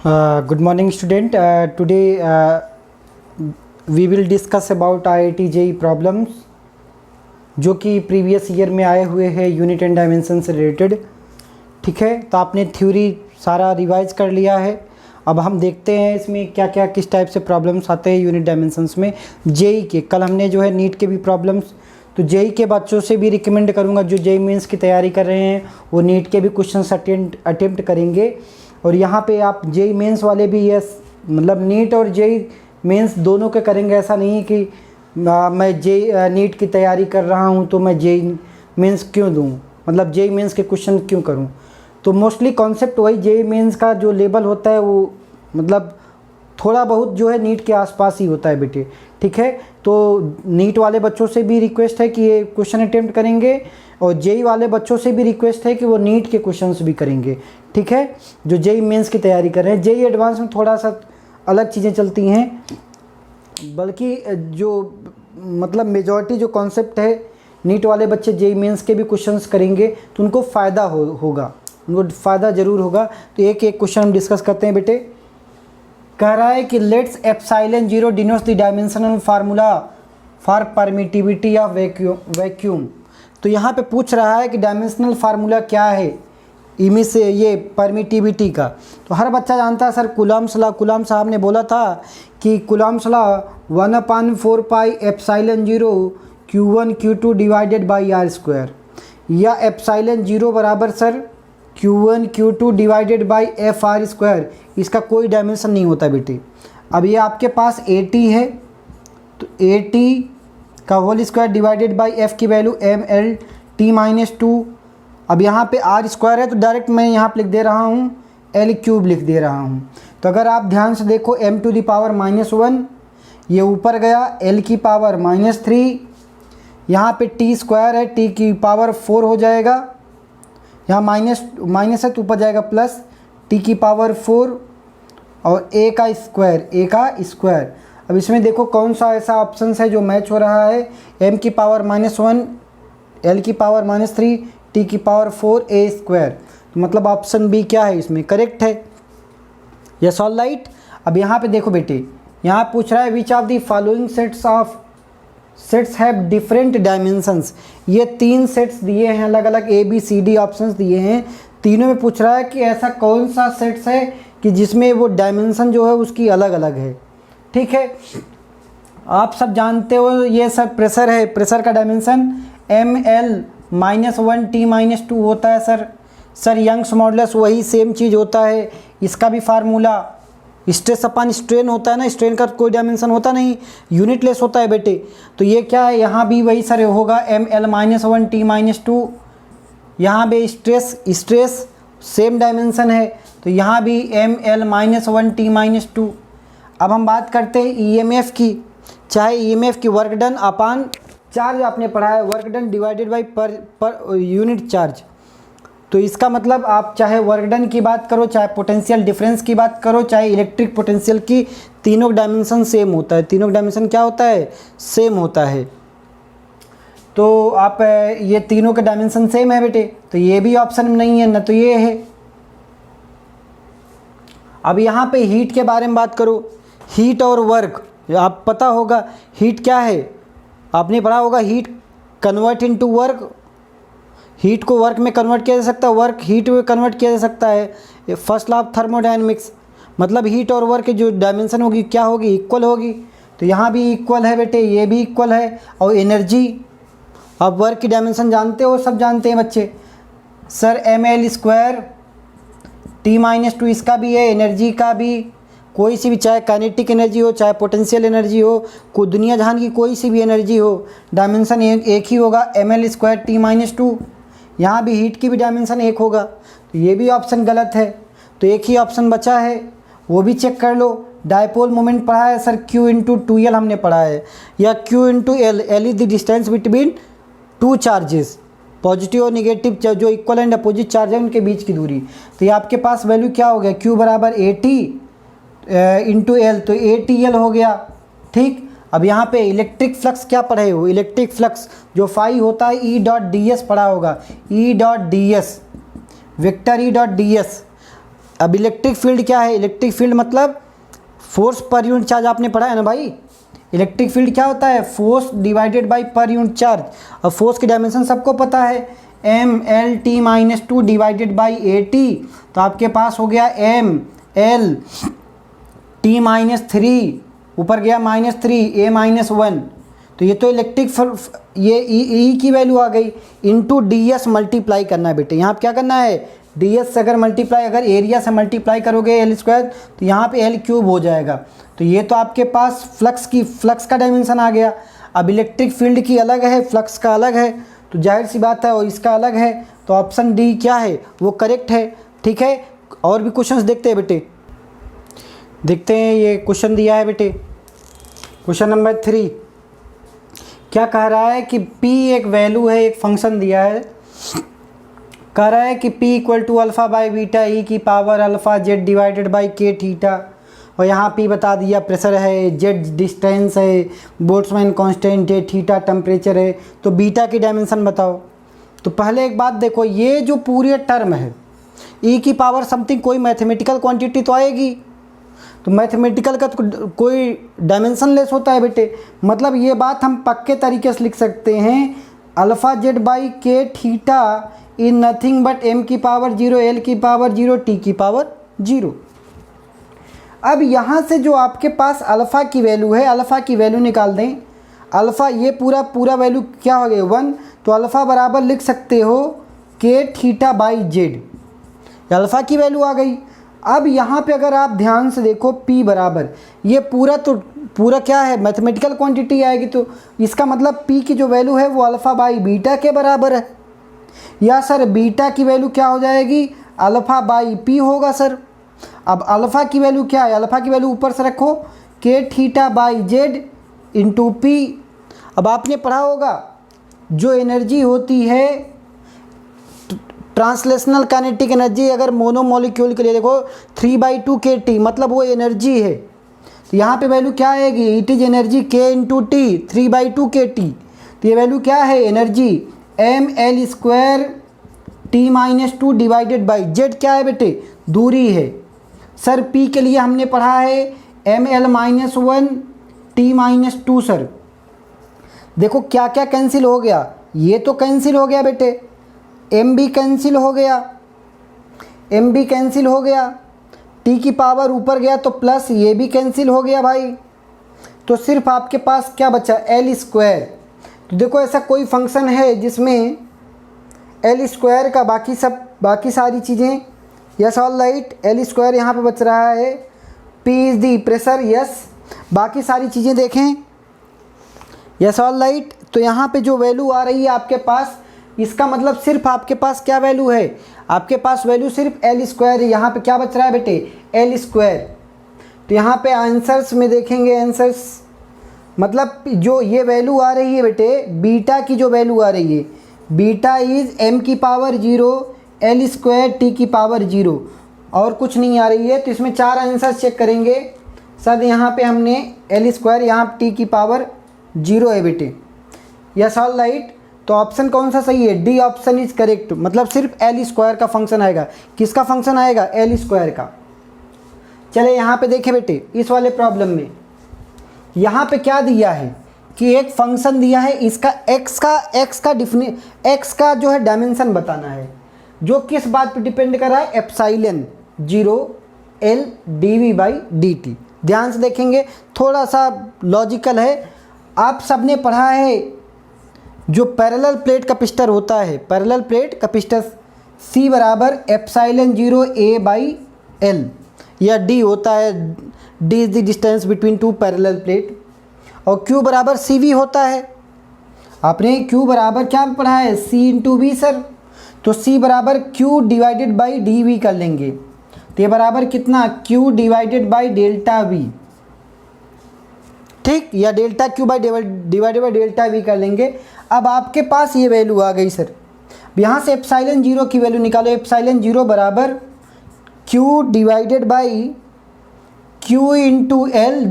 Good morning student. Today we will discuss about IIT JEE problems जो कि previous year में आए हुए हैं यूनिट एंड डायमेंशन से रिलेटेड। ठीक है, तो आपने थ्योरी सारा रिवाइज कर लिया है। अब हम देखते हैं इसमें क्या क्या किस टाइप से प्रॉब्लम्स आते हैं यूनिट डायमेंशंस में जेई के। कल हमने जो है नीट के भी प्रॉब्लम्स, तो जेई के बच्चों से भी रिकमेंड करूंगा जो जेई मेंस की तैयारी कर रहे हैं वो नीट के भी क्वेश्चंस अटेम्प्ट करेंगे। और यहाँ पे आप जेई मेंस वाले भी मतलब नीट और जेई मेंस दोनों के करेंगे। ऐसा नहीं है कि मैं जेई नीट की तैयारी कर रहा हूँ तो मैं जेई मेंस क्यों दूँ, मतलब जेई मेंस के क्वेश्चन क्यों करूँ। तो मोस्टली कॉन्सेप्ट वही जेई मेंस का जो लेवल होता है वो मतलब थोड़ा बहुत जो है नीट के आसपास ही होता है बेटे। ठीक है, तो नीट वाले बच्चों से भी रिक्वेस्ट है कि ये क्वेश्चन अटेम्प्ट करेंगे और जेई वाले बच्चों से भी रिक्वेस्ट है कि वो नीट के क्वेश्चंस भी करेंगे। ठीक है, जो जेई मेंस की तैयारी कर रहे हैं। जेई एडवांस में थोड़ा सा अलग चीज़ें चलती हैं, बल्कि जो मतलब मेजॉरिटी जो कॉन्सेप्ट है नीट वाले बच्चे जेई मेंस के भी क्वेश्चंस करेंगे तो उनको फ़ायदा होगा, उनको फ़ायदा ज़रूर होगा। तो एक एक क्वेश्चन हम डिस्कस करते हैं बेटे। कह रहा है कि let's epsilon 0 denotes the dimensional formula for permittivity of vacuum. तो यहाँ पे पूछ रहा है कि डायमेंशनल फार्मूला क्या है इमेज से ये परमिटिविटी का। तो हर बच्चा जानता है सर कूलम्ब्स लॉ। कूलम्ब साहब ने बोला था कि Coulomb's law 1/4 pi epsilon 0 Q1 Q2 divided by are square, या एप्सिलॉन 0 बराबर sir Q1 Q2 divided by F r square. इसका कोई डायमेंशन नहीं होता बेटे। अब ये आपके पास AT है तो AT का whole square divided by F की वैल्यू MLT-2। अब यहाँ पे आर स्क्वायर है तो डायरेक्ट मैं यहाँ पे लिख दे रहा हूँ L³ लिख दे रहा हूँ। तो अगर आप ध्यान से देखो m⁻⁻1 ये ऊपर गया, L की पावर -3, यहाँ पे T स्क्वायर है, T की पावर 4 हो जाएगा, यहाँ माइनस है तो ऊपर जाएगा प्लस, T की पावर 4 और A का स्क्वायर। अब इसमें देखो कौन सा ऐसा ऑप्शन है जो मैच हो रहा है। m की पावर -1, L की पावर -3, T की पावर 4, A स्क्वायर। तो मतलब ऑप्शन बी क्या है इसमें करेक्ट है। Yes all right. अब यहाँ पे देखो बेटे, यहाँ पूछ रहा है which of the following sets have different dimensions. ये 3 सेट्स दिए हैं अलग अलग, ABCD ऑप्शंस दिए हैं। तीनों में पूछ रहा है कि ऐसा कौन सा सेट्स है कि जिसमें वो डायमेंशन जो है उसकी अलग अलग है। ठीक है, आप सब जानते हो ये सब प्रेशर है, प्रेशर का डायमेंशन ML-1T-2 होता है सर यंग्स मॉडुलस वही सेम चीज़ होता है। इसका भी फार्मूला स्ट्रेस अपन स्ट्रेन होता है ना, स्ट्रेन का कोई डायमेंशन होता नहीं, यूनिटलेस होता है बेटे। तो ये क्या है, यहाँ भी वही सर होगा ML-1T-2। यहाँ भी स्ट्रेस सेम डायमेंशन है तो यहाँ भी ML-1T-2। अब हम बात करते हैं EMF की। चाहे EMF की वर्क डन अपान चार्ज आपने पढ़ा है, work done divided by per unit charge. तो इसका मतलब आप चाहे वर्क डन की बात करो, चाहे पोटेंशियल डिफरेंस की बात करो, चाहे इलेक्ट्रिक पोटेंशियल की, तीनों डायमेंशन सेम होता है। तीनों डायमेंशन क्या होता है, सेम होता है। तो आप ये तीनों के डायमेंशन सेम है बेटे, तो ये भी ऑप्शन में नहीं है ना, तो ये है। अब यहाँ पे हीट के बारे में बात करो, हीट और वर्क। आप पता होगा हीट क्या है, आपने पढ़ा होगा heat convert into work. Heat को वर्क में कन्वर्ट किया जा सकता है, वर्क हीट में कन्वर्ट किया जा सकता है। फर्स्ट लॉ ऑफ थर्मोडायनेमिक्स, मतलब हीट और वर्क की जो डायमेंशन होगी क्या होगी, इक्वल होगी। तो यहाँ भी इक्वल है बेटे, ये भी इक्वल है। और एनर्जी, आप वर्क की डायमेंशन जानते हो, सब जानते हैं बच्चे सर ML² T-2 इसका भी है, एनर्जी का भी। कोई सी भी, चाहे काइनेटिक एनर्जी हो चाहे पोटेंशियल एनर्जी हो, कोई दुनिया जहान की कोई सी भी एनर्जी हो, डायमेंशन एक ही होगा ML² T-2। यहाँ भी हीट की भी डायमेंशन एक होगा, तो ये भी ऑप्शन गलत है। तो एक ही ऑप्शन बचा है, वो भी चेक कर लो। डायपोल मोमेंट पढ़ा है सर Q×2L हमने पढ़ा है, या Q×L, L is the distance between 2 charges, positive और निगेटिव जो इक्वल एंड अपोजिट चार्ज है उनके बीच की दूरी। तो ये आपके पास वैल्यू क्या हो गया, Q बराबर AT × L, तो ATL हो गया। ठीक, अब यहाँ पे इलेक्ट्रिक फ्लक्स क्या पढ़े हो, इलेक्ट्रिक फ्लक्स जो फाई होता है E.ds पढ़ा होगा, E.ds, वेक्टर E.ds। अब इलेक्ट्रिक फील्ड क्या है? इलेक्ट्रिक फील्ड मतलब फोर्स पर यूनिट चार्ज, आपने पढ़ा है ना भाई। इलेक्ट्रिक फील्ड क्या होता है? Force divided by per unit charge. और फोर्स की डायमेंशन सबको पता है, mLT-2 डिवाइडेड बाई AT। तो आपके पास हो गया mLT-3, ऊपर गया -3, A-1। तो ये तो इलेक्ट्रिक ये E की वैल्यू आ गई, इंटू DS मल्टीप्लाई करना है बेटे। यहाँ क्या करना है? DS से अगर मल्टीप्लाई, अगर एरिया से मल्टीप्लाई करोगे L² तो यहाँ पे L³ हो जाएगा। तो ये तो आपके पास फ्लक्स का डायमेंशन आ गया। अब इलेक्ट्रिक फील्ड की अलग है, फ्लक्स का अलग है, तो जाहिर सी बात है और इसका अलग है, तो ऑप्शन डी क्या है? वो करेक्ट है। ठीक है, और भी क्वेश्चंस देखते हैं बेटे। देखते हैं, ये क्वेश्चन दिया है बेटे, क्वेश्चन नंबर 3 क्या कह रहा है कि P एक वैल्यू है, एक फंक्शन दिया है, कह रहा है कि P = alpha by beta e की power alpha z divided by k theta. और यहाँ P बता दिया प्रेशर है, z डिस्टेंस है, बोल्ट्जमैन कांस्टेंट है, थीटा टेम्परेचर है। तो बीटा की डायमेंशन बताओ। तो पहले एक बात देखो, ये जो पूरे टर्म है e की पावर समथिंग, कोई मैथमेटिकल क्वांटिटी तो आएगी। तो मैथमेटिकल का तो कोई डायमेंशन लेस होता है बेटे। मतलब ये बात हम पक्के तरीके से लिख सकते हैं, अल्फ़ा z बाई के theta in nothing but m की पावर 0, l की पावर 0, t की पावर 0। अब यहाँ से जो आपके पास अल्फ़ा की वैल्यू है, अल्फ़ा की वैल्यू निकाल दें। अल्फ़ा ये पूरा वैल्यू क्या हो गया? 1। तो अल्फ़ा बराबर लिख सकते हो के थीटा बाई जेड, अल्फ़ा की वैल्यू आ गई। अब यहाँ पे अगर आप ध्यान से देखो, P बराबर ये पूरा क्या है? मैथमेटिकल क्वांटिटी आएगी। तो इसका मतलब P की जो वैल्यू है वो अल्फ़ा बाई बीटा के बराबर है। या सर बीटा की वैल्यू क्या हो जाएगी? अल्फ़ा बाई P होगा सर। अब अल्फ़ा की वैल्यू क्या है? अल्फ़ा की वैल्यू ऊपर से रखो, के theta by Z into P। अब आपने पढ़ा होगा, जो एनर्जी होती है ट्रांसलेशनल काइनेटिक एनर्जी, अगर मोनोमोलिक्यूल के लिए देखो 3/2 kT, मतलब वो एनर्जी है। तो यहाँ पे वैल्यू क्या आएगी? It is energy K into T, 3/2 kT। तो ये वैल्यू क्या है? Energy mL² T-2 divided by Z क्या है बेटे? दूरी है। सर P के लिए हमने पढ़ा है mL-1 T-2 सर। देखो क्या क्या कैंसिल हो गया, ये तो कैंसिल हो गया बेटे, m भी कैंसिल हो गया, m भी कैंसिल हो गया, t की पावर ऊपर गया तो प्लस ये भी कैंसिल हो गया भाई। तो सिर्फ आपके पास क्या बचा? L²। तो देखो ऐसा कोई फंक्शन है जिसमें L² का बाकी सारी चीज़ें, यस ऑल राइट, L² यहाँ पे बच रहा है, P is the pressure, yes, बाकी सारी चीज़ें देखें, यस ऑल राइट। तो यहाँ पे जो वैल्यू आ रही है आपके पास, इसका मतलब सिर्फ आपके पास क्या वैल्यू है? आपके पास वैल्यू सिर्फ L² है। यहाँ पे क्या बच रहा है बेटे? L²। तो यहाँ पे आंसर्स में देखेंगे, आंसर्स मतलब जो ये वैल्यू आ रही है बेटे, बीटा की जो वैल्यू आ रही है, बीटा इज़ m की पावर 0, L² t की पावर 0, और कुछ नहीं आ रही है। तो इसमें 4 आंसर्स चेक करेंगे सर। यहाँ पे हमने L², यहाँ t की पावर 0 है बेटे, यस ऑल राइट। तो ऑप्शन कौन सा सही है? D option is correct. मतलब सिर्फ L² का फंक्शन आएगा। किसका फंक्शन आएगा? L² का। चले यहाँ पे देखें बेटे, इस वाले प्रॉब्लम में यहाँ पे क्या दिया है कि एक फंक्शन दिया है, इसका x का जो है डायमेंशन बताना है, जो किस बात पे डिपेंड कर रहा है? Epsilon 0 L dV/dt। ध्यान से देखेंगे, थोड़ा सा लॉजिकल है। आप सबने पढ़ा है जो पैरेलल प्लेट कैपेसिटर होता है, पैरेलल प्लेट कैपेसिटर C बराबर एप्सिलॉन 0 A/L, या D होता है, D is the distance between two parallel plate, और Q बराबर CV होता है। आपने Q बराबर क्या पढ़ा है? C into V sir. तो C बराबर Q डिवाइडेड बाई DV कर लेंगे। तो ये बराबर कितना? Q divided by delta V, ठीक, या delta Q by divided by delta V कर लेंगे। अब आपके पास ये वैल्यू आ गई सर। यहाँ से एप्सिलॉन 0 की वैल्यू निकालो। एप्सिलॉन 0 बराबर Q divided by Q into L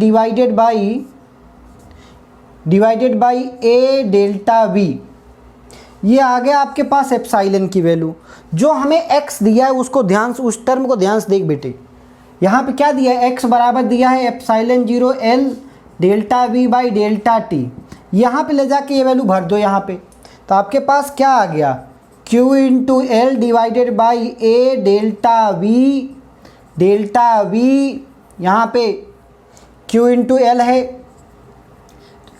divided by A delta V। ये आ गया आपके पास एप्साइलन की वैल्यू। जो हमें एक्स दिया है उसको ध्यान से, उस टर्म को ध्यान से देख बेटे। यहाँ पे क्या दिया है, एक्स बराबर दिया है epsilon 0 L delta we by delta T. यहाँ पे ले जाके ये वैल्यू भर दो यहाँ पे, तो आपके पास क्या आ गया, Q into L divided by A delta we. यहाँ पे Q इंटू एल है,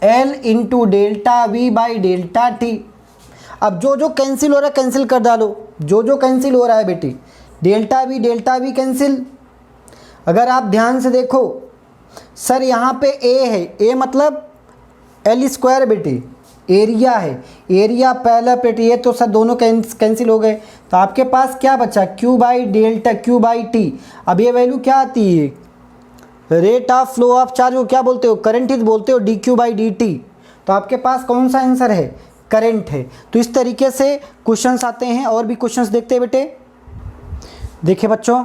L into delta we by delta T. अब जो जो कैंसिल हो रहा है कैंसिल कर डालो, जो कैंसिल हो रहा है बेटी, डेल्टा वी कैंसिल। अगर आप ध्यान से देखो सर, यहाँ पे ए है, ए मतलब एल स्क्वायर बेटी, एरिया है, एरिया पहला बेटी, ये तो सर दोनों कैंसिल हो गए। तो आपके पास क्या बचा, Q by delta Q by T. अब ये वैल्यू क्या आती है, rate of flow of charge को क्या बोलते हो, करंट ही बोलते हो, D Q by D T. तो आपके पास कौन सा आंसर है, करंट है। तो इस तरीके से क्वेश्चंस आते हैं। और भी क्वेश्चंस देखते हैं बेटे। देखिए बच्चों,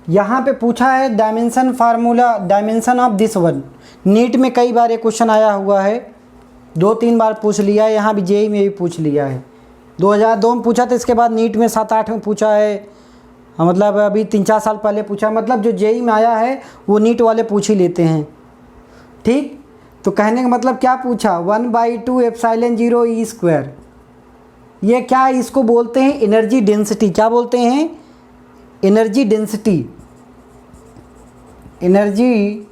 यहाँ पे पूछा है dimension formula, dimension of this one. NEET में कई बार ये क्वेश्चन आया हुआ है, 2-3 बार पूछ लिया है, यहाँ भी जेई में भी पूछ लिया है। 2002 में पूछा था, इसके बाद नीट में 7-8 में पूछा है, मतलब अभी 3-4 साल पहले पूछा। मतलब जो जेई में आया है वो नीट वाले पूछ ही लेते हैं, ठीक। तो कहने का मतलब क्या पूछा, 1/2 एप्सिलॉन 0 ई स्क्वायर। ये क्या है, इसको बोलते हैं एनर्जी डेंसिटी। क्या बोलते हैं, एनर्जी डेंसिटी। एनर्जी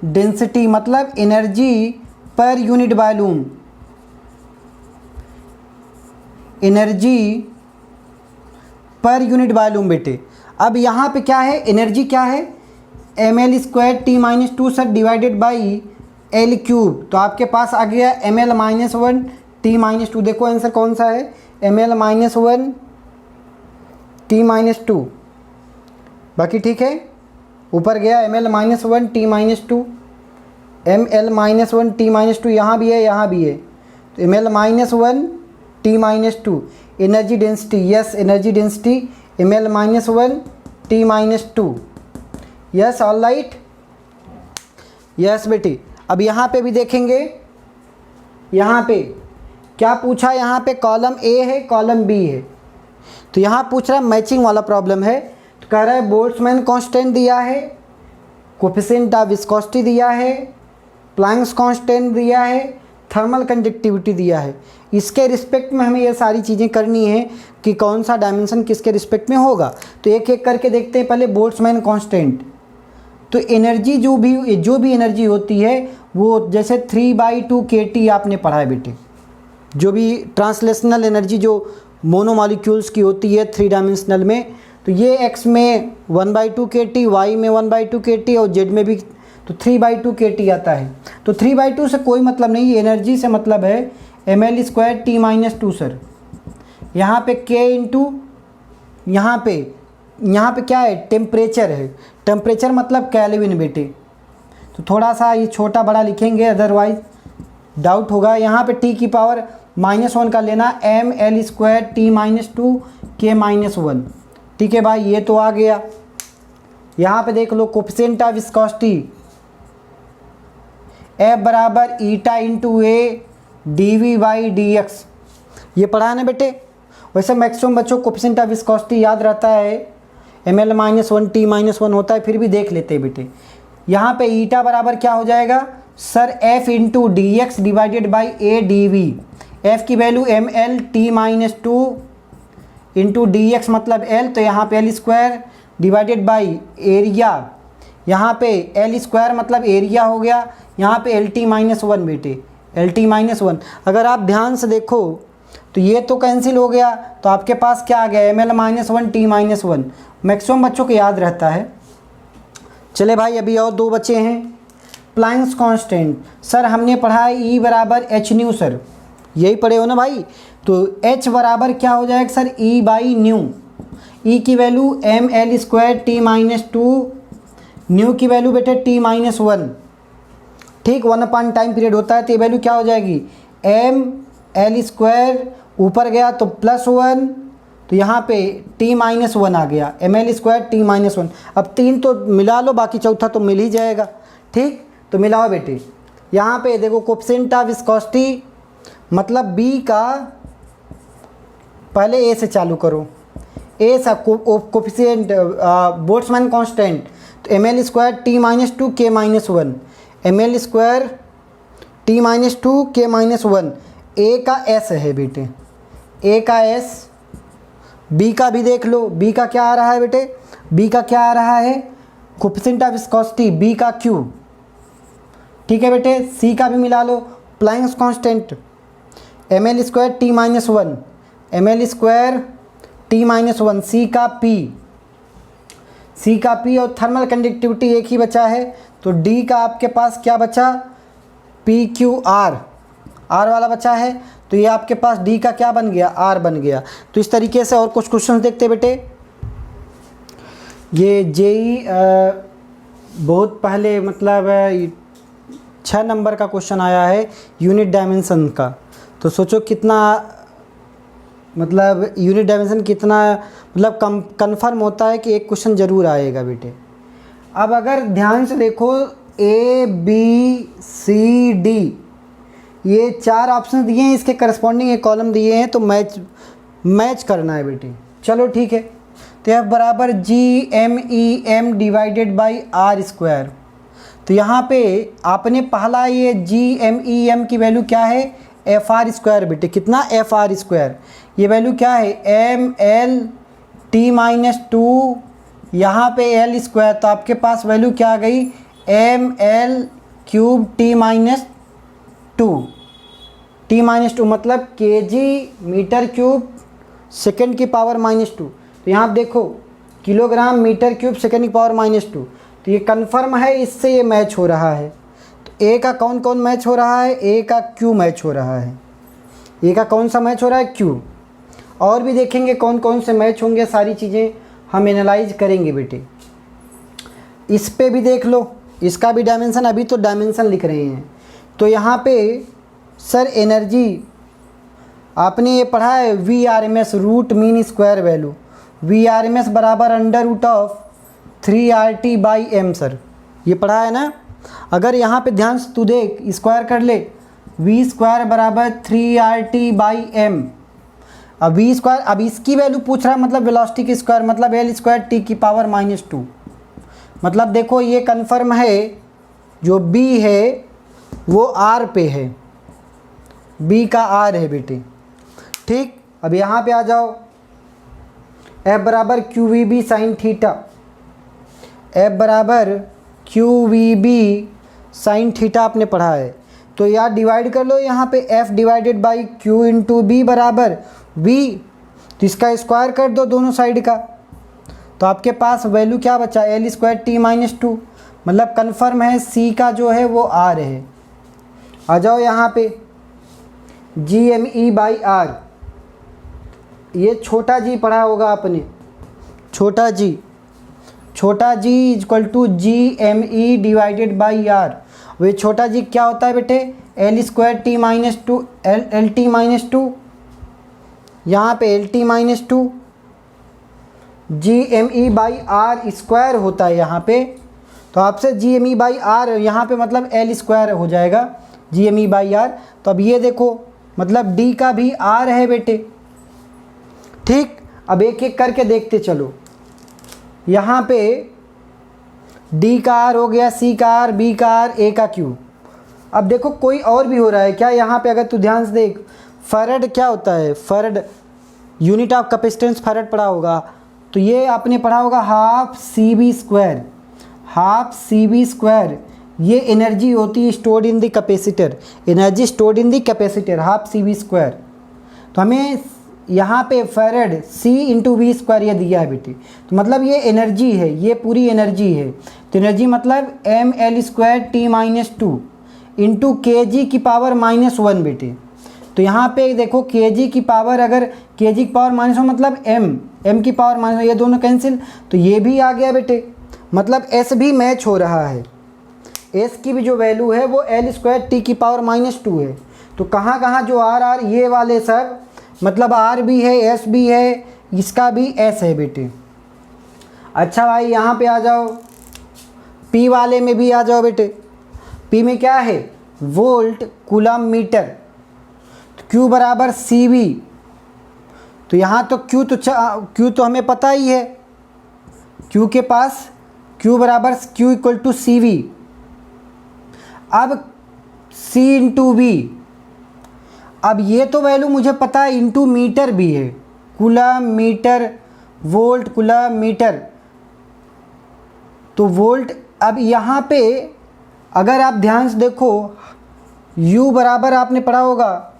डेंसिटी मतलब energy per unit volume, energy per unit volume बेटे। अब यहाँ पे क्या है, एनर्जी क्या है, ml² t-2 sir divided by L cube. तो आपके पास आ गया ml-1 t-2। देखो आंसर कौन सा है, ml-1 t-2। बाकी ठीक है, ऊपर गया ml-1 t-2, ml-1 t-2, यहाँ भी है यहाँ भी है। तो ml-1 t-2 energy density, yes energy density ml-1 t-2, yes all right, yes बेटी। अब यहाँ पे भी देखेंगे, यहाँ पे क्या पूछा, यहाँ पे कॉलम ए है कॉलम बी है। तो यहाँ पूछ रहा है मैचिंग वाला प्रॉब्लम है। तो कह रहा है बोल्ट्जमैन कांस्टेंट दिया है, कोफिशिएंट ऑफ विस्कोसिटी दिया है, प्लैंक्स कांस्टेंट दिया है, थर्मल कंडक्टिविटी दिया है। इसके रिस्पेक्ट में हमें ये सारी चीज़ें करनी है कि कौन सा डायमेंशन किसके रिस्पेक्ट में होगा। तो एक एक करके देखते हैं। पहले बोल्ट्जमैन कांस्टेंट। तो एनर्जी जो भी एनर्जी होती है वो जैसे 3/2 kT आपने पढ़ा है बेटे। जो भी ट्रांसलेशनल एनर्जी जो मोनोमॉलिक्यूल्स की होती है 3 डायमेंशनल में, तो ये एक्स में 1/2 kT, वाई में 1/2 kT और जेड में भी तो 3/2 kT आता है। तो 3/2 से कोई मतलब नहीं, एनर्जी से मतलब है ml² t-2 सर। यहाँ पे k इंटू यहाँ पे क्या है, टेम्परेचर है। टेम्परेचर मतलब केल्विन बेटे। तो थोड़ा सा ये छोटा बड़ा लिखेंगे, अदरवाइज डाउट होगा। यहाँ पे t की पावर -1 का लेना, ml² t-2 k-1। ठीक है भाई, ये तो आ गया। यहाँ पे देख लो कोफिशिएंट ऑफ विस्कोसिटी F बराबर ईटा इंटू ए dv/dx। ये पढ़ा है ना बेटे। वैसे मैक्सिमम बच्चों को कोफिशिएंट ऑफ विस्कोसिटी याद रहता है, ml-1 t-1 होता है, फिर भी देख लेते हैं बेटे। यहाँ पे ईटा बराबर क्या हो जाएगा sir, F into D divided by A D. F की value ml t-2 into D मतलब L, तो यहाँ पे L² डिवाइडेड बाई एरिया। यहाँ पे L² मतलब एरिया हो गया, यहाँ पे LT-1 बेटे, LT-1। अगर आप ध्यान से देखो तो ये तो कैंसिल हो गया, तो आपके पास क्या आ गया, ml-1 t-1। मैक्सिमम बच्चों को याद रहता है। चले भाई, अभी और 2 बचे हैं। प्लैंक्स कांस्टेंट सर हमने पढ़ा है E बराबर h/ν सर, यही पढ़े हो ना भाई। तो h बराबर क्या हो जाएगा सर, E/ν। E की वैल्यू ml² t-2, न्यू की वैल्यू बेटे t-1। ठीक, 1 अपॉन टाइम पीरियड होता है, तो ये वैल्यू क्या हो जाएगी, ml², ऊपर गया तो +1, तो यहाँ पे t-1 आ गया, ml² t-1। अब 3 तो मिला लो, बाकी चौथा तो मिल ही जाएगा। ठीक, तो मिलाओ बेटे। यहाँ पे देखो कोफिशिएंट ऑफ विस्कोसिटी मतलब बी का पहले ए से चालू करो। ए सा कोफिशिएंट बोल्ट्जमैन कांस्टेंट, तो M L square T minus two K minus one, M L square T minus two K minus one. A का एस है बेटे, ए का एस। बी का भी देख लो, बी का क्या आ रहा है बेटे, बी का क्या आ रहा है, कोफिशिएंट ऑफ विस्कोसिटी, बी का क्यू। ठीक है बेटे, सी का भी मिला लो, Planck's constant M L square T minus one, M L square T minus one. C का पी, सी का पी, और थर्मल कंडक्टिविटी एक ही बचा है, तो डी का आपके पास क्या बचा, पी क्यू आर, आर वाला बचा है, तो ये आपके पास डी का क्या बन गया, आर बन गया। तो इस तरीके से और कुछ क्वेश्चन देखते बेटे। ये जेई बहुत पहले मतलब 6 नंबर का क्वेश्चन आया है यूनिट डायमेंशन का, तो सोचो कितना मतलब यूनिट डायमेंशन कितना मतलब कंफर्म होता है कि एक क्वेश्चन ज़रूर आएगा बेटे। अब अगर ध्यान से देखो, ए बी सी डी ये 4 ऑप्शन दिए हैं, इसके करस्पॉन्डिंग एक कॉलम दिए हैं, तो मैच करना है बेटे। चलो ठीक है, तो एफ बराबर G M E M divided by are square. तो यहाँ पे आपने पहला ये जी एम ई एम की वैल्यू क्या है, एफ आर स्क्वायर बेटे। कितना, एफ आर स्क्वायर। ये वैल्यू क्या है, M L T minus two, यहाँ पे एल स्क्वायर, तो आपके पास वैल्यू क्या आ गई, M L cube T minus two, T minus two मतलब k g metre cube second की पावर माइनस टू। तो यहाँ आप देखो किलोग्राम मीटर क्यूब सेकेंड की पावर माइनस टू, तो ये कन्फर्म है, इससे ये मैच हो रहा है। तो ए का कौन कौन मैच हो रहा है, ए का क्यू मैच हो रहा है। ए का कौन सा मैच हो रहा है, क्यू। और भी देखेंगे कौन कौन से मैच होंगे, सारी चीज़ें हम एनालाइज करेंगे बेटे। इस पे भी देख लो, इसका भी डायमेंशन, अभी तो डायमेंशन लिख रहे हैं। तो यहाँ पे सर एनर्जी आपने ये पढ़ा है V R M S root mean square value, V R M S बराबर under root of 3 R T by M. Sir ये पढ़ा है ना। अगर यहाँ पे ध्यान से तू देख, स्क्वायर कर ले, वी स्क्वायर बराबर 3 आर टी बाई एम। अब वी स्क्वायर, अब इसकी वैल्यू पूछ रहा है, मतलब वेलोसिटी की स्क्वायर, मतलब एल स्क्वायर टी की पावर माइनस टू। मतलब देखो ये कन्फर्म है, जो बी है वो आर पे है, बी का आर है बेटे। ठीक, अब यहाँ पे आ जाओ, एफ बराबर Q V B sine theta, F बराबर Q V B sine theta आपने पढ़ा है। तो यार डिवाइड कर लो, यहाँ पे F divided by Q into B बराबर वी, तो इसका स्क्वायर कर दो दोनों साइड का, तो आपके पास वैल्यू क्या बचा, L square T minus two. मतलब कन्फर्म है सी का जो है वो आर है। आ जाओ यहाँ पे G M E by R, ये छोटा जी पढ़ा होगा आपने, छोटा जी, छोटा G equal to G M E divided by R. वे छोटा जी क्या होता है बेटे, L square T minus two, L T minus two, यहाँ पे L T minus two, G M E by are square होता है यहाँ पे। तो आपसे G M E by R यहाँ पे मतलब एल स्क्वायर हो जाएगा, G M E by R. तो अब ये देखो मतलब डी का भी आर है बेटे। ठीक, अब एक एक करके देखते चलो। यहाँ पे डी का आर हो गया, सी का आर, बी का आर, ए का क्यू। अब देखो कोई और भी हो रहा है क्या यहाँ पे, अगर तू ध्यान से देख, फैराड क्या होता है, farad unit of capacitance farad पढ़ा होगा, तो ये आपने पढ़ा होगा half C B square, half C B square. ये एनर्जी होती है stored in the capacitor, energy stored in the capacitor, half C B square. तो हमें यहाँ पे farad C into V square ये दिया है बेटे, तो मतलब ये एनर्जी है, ये पूरी एनर्जी है। तो एनर्जी मतलब M L square T minus two into k g की पावर माइनस वन बेटे। तो यहाँ पे देखो के जी की पावर, अगर के जी की पावर माइनस वन मतलब एम की पावर माइनस, ये दोनों कैंसिल, तो ये भी आ गया बेटे। मतलब एस भी मैच हो रहा है, एस की भी जो वैल्यू है वो एल स्क्वायर टी की पावर माइनस टू है। तो कहाँ कहाँ जो आर ये वाले सब, मतलब आर भी है, एस भी है, इसका भी एस है बेटे। अच्छा भाई यहाँ पे आ जाओ, पी वाले में भी आ जाओ बेटे। पी में क्या है, वोल्ट कूलम मीटर। Q बराबर CV, तो यहाँ तो Q तो हमें पता ही है, Q के पास Q बराबर Q इक्वल टू CV। अब C इंटू V, अब ये तो वैल्यू मुझे पता है, इंटू मीटर भी है, coulomb metre volt coulomb metre, तो वोल्ट। अब यहाँ पे अगर आप ध्यान से देखो, U बराबर आपने पढ़ा होगा,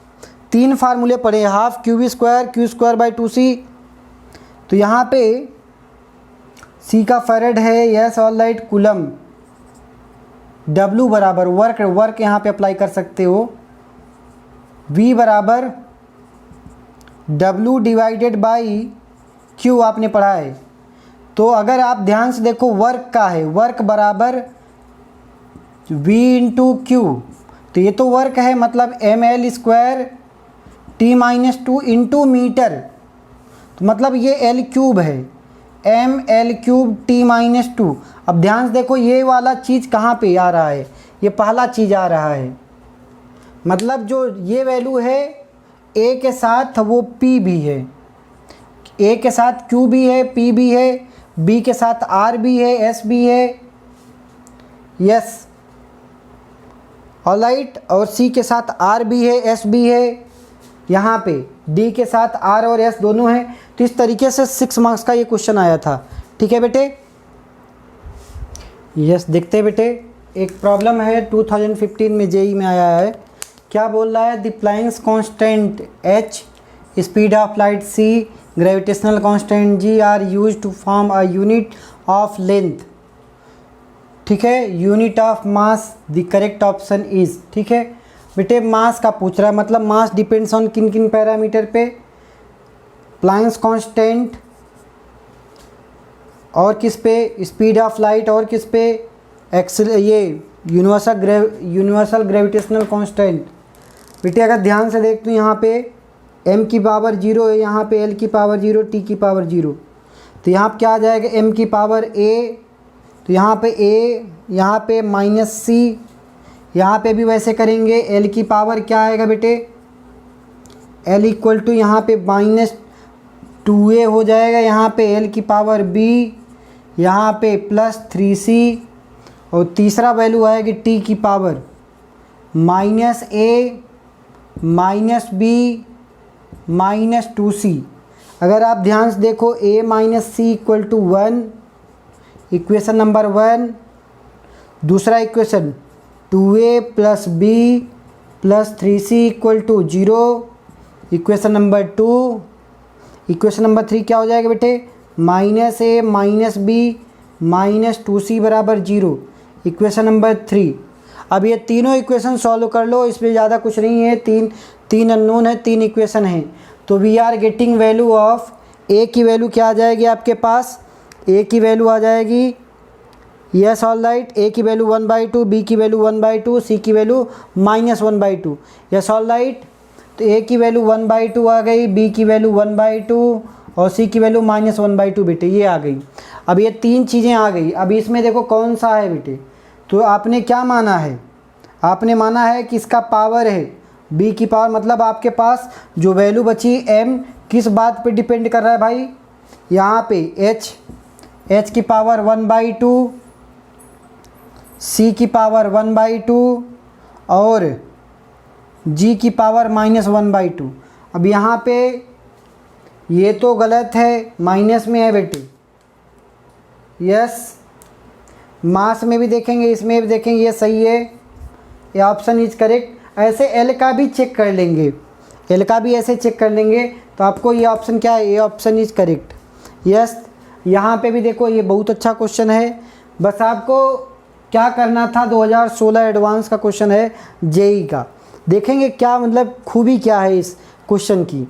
3 फार्मूले पढ़े, हाफ Q² बाई 2C। तो यहाँ पे C का फैरेड है, yes all right. Coulomb, W बराबर वर्क यहाँ पे अप्लाई कर सकते हो, V बराबर W डिवाइडेड बाई Q आपने पढ़ा है। तो अगर आप ध्यान से देखो, वर्क का है, वर्क बराबर V इंटू Q, तो ये तो वर्क है, मतलब ml² T-2 इंटू मीटर, तो मतलब ये L³ है, ml³ T-2। अब ध्यान से देखो, ये वाला चीज़ कहाँ पे आ रहा है, ये पहला चीज़ आ रहा है, मतलब जो ये वैल्यू है A के साथ वो P भी है, A के साथ Q भी है, P भी है, B के साथ R भी है, S भी है, यस ऑलराइट, और C के साथ R भी है, S भी है, यहाँ पे D के साथ R और S दोनों हैं। तो इस तरीके से 6 मार्क्स का ये क्वेश्चन आया था। ठीक है बेटे, यस देखते हैं बेटे, एक प्रॉब्लम है 2015 में जेई में आया है। क्या बोल रहा है, the Planck's constant H, speed of light C, gravitational constant G are used to form a unit of length. ठीक है, unit of mass, the correct option is. ठीक है बेटे, मास का पूछ रहा है, मतलब मास डिपेंड्स ऑन किन किन पैरामीटर पे, प्लैंक्स कांस्टेंट और किस पे, स्पीड ऑफ लाइट और किस पे, ये यूनिवर्सल ग्रेविटेशनल कांस्टेंट। बेटे अगर ध्यान से देख तो यहाँ पे m की पावर 0 है, यहाँ पे l की पावर 0, t की पावर 0, तो यहाँ पे क्या आ जाएगा, m की पावर a, तो यहाँ पे a, यहाँ पे -c, यहाँ पे भी वैसे करेंगे, l की पावर क्या आएगा बेटे, l इक्वल टू यहाँ पे -2a हो जाएगा, यहाँ पे l की पावर b, यहाँ पे +3c, और तीसरा वैल्यू आएगी t की पावर -a -b -2c। अगर आप ध्यान से देखो, a - c equal to 1, equation number 1। दूसरा equation 2a + b + 3c equal to 0, equation number 2। Equation number 3 क्या हो जाएगा बेटे, -a -b -2c बराबर 0, इक्वेशन नंबर 3। अब ये तीनों इक्वेशन सॉल्व कर लो, इसमें ज़्यादा कुछ नहीं है, तीन अननोन है, 3 इक्वेशन है। तो we are getting value of A की वैल्यू क्या आ जाएगी आपके पास, ए की वैल्यू आ जाएगी, यस ऑल राइट, ए की वैल्यू 1/2, बी की वैल्यू 1/2, सी की वैल्यू -1/2, यस ऑल राइट। तो ए की वैल्यू 1/2 आ गई, बी की वैल्यू 1/2 और सी की वैल्यू -1/2 बेटे, ये आ गई। अब ये 3 चीज़ें आ गई। अब इसमें देखो कौन सा है बेटे, तो आपने क्या माना है, आपने माना है कि इसका पावर है b की पावर, मतलब आपके पास जो वैल्यू बची m किस बात पे डिपेंड कर रहा है भाई, यहाँ पे h की पावर 1/2, c की पावर 1/2 और g की पावर -1/2। अब यहाँ पे ये तो गलत है, माइनस में है बेटे, यस। मास में भी देखेंगे, इसमें भी देखेंगे, ये सही है, ये ऑप्शन इज करेक्ट। ऐसे एल का भी चेक कर लेंगे, एल का भी ऐसे चेक कर लेंगे, तो आपको ये ऑप्शन क्या है, ये ऑप्शन इज करेक्ट, यस। यहाँ पे भी देखो, ये बहुत अच्छा क्वेश्चन है, बस आपको क्या करना था, 2016 एडवांस का क्वेश्चन है जेई का। देखेंगे क्या मतलब खूबी क्या है इस क्वेश्चन की।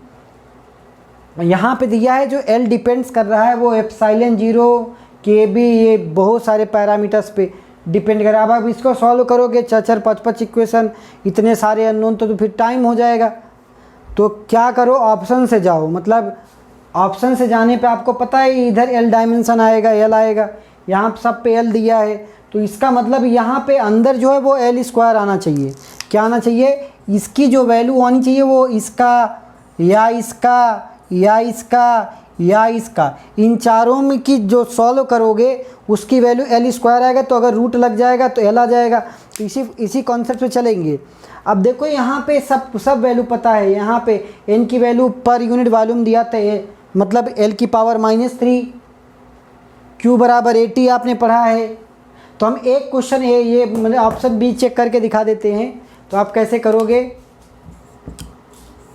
यहाँ पे दिया है जो एल डिपेंड्स कर रहा है वो एप्सिलॉन 0 के बी, ये बहुत सारे पैरामीटर्स पे डिपेंड कर रहा है। अब इसको सॉल्व करोगे 4 5 इक्वेशन, इतने सारे अननोन, तो फिर टाइम हो जाएगा। तो क्या करो, ऑप्शन से जाओ, मतलब ऑप्शन से जाने पे आपको पता है इधर एल डायमेंशन आएगा, एल आएगा, यहाँ सब पे एल दिया है, तो इसका मतलब यहाँ पे अंदर जो है वो एल स्क्वायर आना चाहिए। क्या आना चाहिए? इसकी जो वैल्यू आनी चाहिए वो इसका या इसका या इसका या इसका, इन चारों में की जो सॉल्व करोगे उसकी वैल्यू एल स्क्वायर आएगा। तो अगर रूट लग जाएगा तो एल आ जाएगा। तो इसी कॉन्सेप्ट पे चलेंगे। अब देखो यहाँ पे सब वैल्यू पता है। यहाँ पे एन की वैल्यू पर यूनिट वॉल्यूम दिया था, मतलब एल की पावर -3, क्यू बराबर 80 आपने पढ़ा है। तो हम एक क्वेश्चन ये मतलब ऑप्शन बी चेक करके दिखा देते हैं। तो आप कैसे करोगे?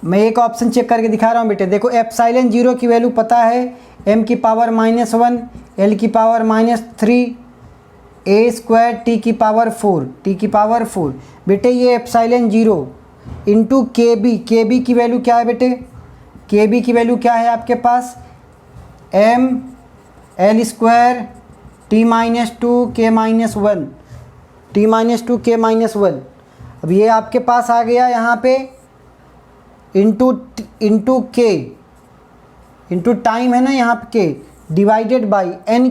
मैं एक ऑप्शन चेक करके दिखा रहा हूँ बेटे। देखो एप्सिलॉन 0 की वैल्यू पता है, m की पावर -1, l की पावर -3, a² t की पावर 4 बेटे। ये एप्सिलॉन 0 इंटू के बी की वैल्यू क्या है बेटे? के बी की वैल्यू क्या है आपके पास? m l² t-2 k -1। अब ये आपके पास आ गया यहाँ पे इंटू के, इंटू टाइम है ना यहाँ पे के, divided by n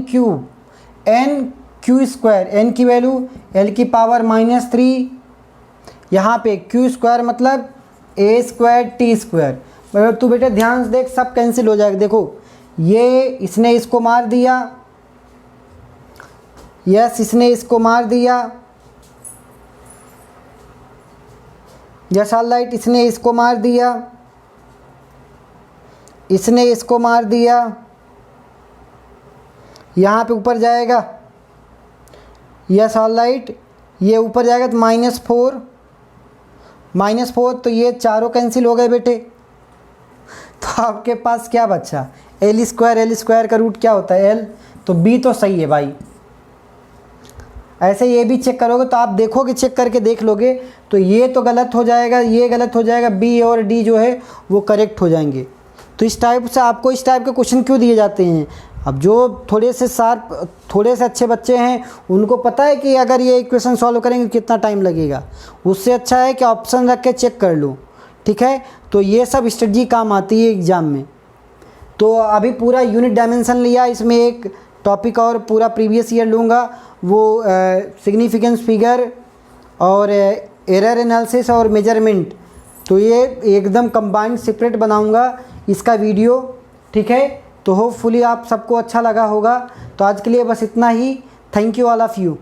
Q square. n की वैल्यू l की पावर -3, यहाँ पे क्यू स्क्वायर मतलब a² t²। तू बेटे ध्यान से देख, सब कैंसिल हो जाएगा। देखो ये इसने इसको मार दिया, यस इसने इसको मार दिया, यस ऑल राइट, इसने इसको मार दिया, इसने इसको मार दिया। यहाँ पे ऊपर जाएगा, यस ऑल राइट, ये ऊपर जाएगा तो -4, तो ये चारों कैंसिल हो गए बेटे। तो आपके पास क्या बचा? एल स्क्वायर का रूट क्या होता है? एल। तो बी तो सही है भाई। ऐसे ये भी चेक करोगे तो आप देखोगे, चेक करके देख लोगे तो ये तो गलत हो जाएगा, ये गलत हो जाएगा, बी और डी जो है वो करेक्ट हो जाएंगे। तो इस टाइप से आपको इस टाइप के क्वेश्चन क्यों दिए जाते हैं? अब जो थोड़े से अच्छे बच्चे हैं उनको पता है कि अगर ये इक्वेशन सॉल्व करेंगे कितना टाइम लगेगा, उससे अच्छा है कि ऑप्शन रख के चेक कर लो। ठीक है, तो ये सब स्ट्रेटजी काम आती है एग्ज़ाम में। तो अभी पूरा यूनिट डायमेंशन लिया, इसमें एक टॉपिक और पूरा प्रीवियस ईयर लूँगा, वो सिग्निफिकेंस फिगर और एरर एनालिसिस और मेजरमेंट। तो ये एकदम कंबाइंड सेपरेट बनाऊँगा इसका वीडियो। ठीक है, तो होपफुली आप सबको अच्छा लगा होगा। तो आज के लिए बस इतना ही। Thank you all of you.